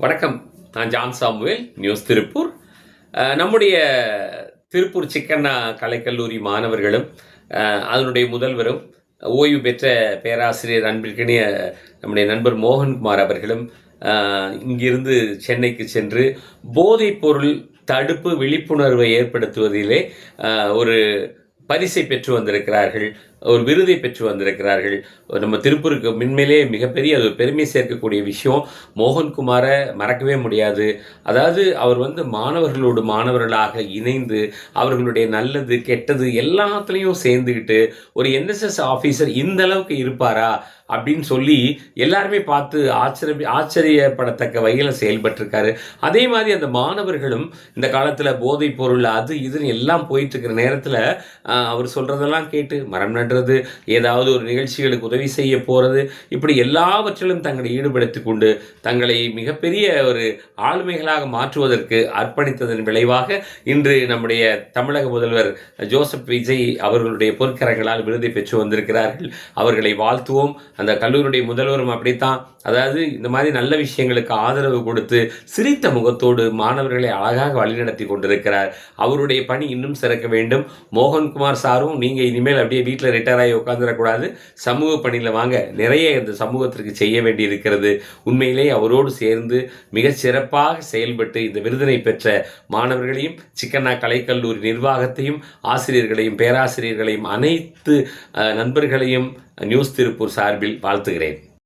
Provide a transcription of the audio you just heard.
வணக்கம். நான் John Samuel, news Tiruppur. நம்முடைய திருப்பூர் சிக்கண்ணா கலைக்கல்லூரி மாணவர்களும், அதனுடைய முதல்வரும், ஓய்வு பெற்ற பேராசிரியர் அன்பிற்கினிய நம்முடைய நண்பர் மோகன்குமார் அவர்களும் இங்கிருந்து சென்னைக்கு சென்று போதைப்பொருள் தடுப்பு விழிப்புணர்வை ஏற்படுத்துவதிலே ஒரு பரிசை பெற்று வந்திருக்கிறார்கள், ஒரு விருதை பெற்று வந்திருக்கிறார்கள். நம்ம திருப்பூருக்கு மின்மேலே மிகப்பெரிய அது பெருமை சேர்க்கக்கூடிய விஷயம். மோகன்குமாரை மறக்கவே முடியாது. அதாவது அவர் மாணவர்களோடு மாணவர்களாக இணைந்து அவர்களுடைய நல்லது கெட்டது எல்லாத்துலேயும் சேர்ந்துக்கிட்டு ஒரு என்எஸ்எஸ் ஆஃபீஸர் இந்த அளவுக்கு இருப்பாரா அப்படின்னு சொல்லி எல்லாருமே பார்த்து ஆச்சரியப்படத்தக்க வகையில் செயல்பட்டிருக்காரு. அதே மாதிரி அந்த மாணவர்களும் இந்த காலத்தில் போதைப் பொருள் அது இதுன்னு எல்லாம் போயிட்டு இருக்கிற நேரத்தில் அவர் சொல்கிறதெல்லாம் கேட்டு மரம் நடுறது, ஏதாவது ஒரு நிகழ்ச்சிகளுக்கு உதவி செய்ய போகிறது, இப்படி எல்லாவற்றிலும் தங்களை ஈடுபடுத்தி கொண்டு தங்களை மிகப்பெரிய ஒரு ஆளுமைகளாக மாற்றுவதற்கு அர்ப்பணித்ததன் விளைவாக இன்று நம்முடைய தமிழக முதல்வர் ஜோசப் விஜய் அவர்களுடைய பொற்கரங்களால் விருதை பெற்று வந்திருக்கிறார்கள். அவர்களை வாழ்த்துவோம். அந்த கல்லூரியுடைய முதல்வரும் அப்படித்தான். அதாவது இந்த மாதிரி நல்ல விஷயங்களுக்கு ஆதரவு கொடுத்து சிரித்த முகத்தோடு மாணவர்களை அழகாக வழிநடத்தி கொண்டிருக்கிறார். அவருடைய பணி இன்னும் சிறக்க வேண்டும். மோகன்குமார் சாரும் நீங்கள் இனிமேல் அப்படியே வீட்டில் ரிட்டையர் ஆகி உட்காந்துடக்கூடாது, சமூக பணியில் வாங்க, நிறைய இந்த சமூகத்திற்கு செய்ய வேண்டி இருக்கிறது. உண்மையிலே அவரோடு சேர்ந்து மிக சிறப்பாக செயல்பட்டு இந்த விருதினை பெற்ற மாணவர்களையும் சிக்கண்ணா கலைக்கல்லூரி நிர்வாகத்தையும் ஆசிரியர்களையும் பேராசிரியர்களையும் அனைத்து நண்பர்களையும் நியூஸ் திருப்பூர் சார்பில் வாழ்த்துகிறேன்.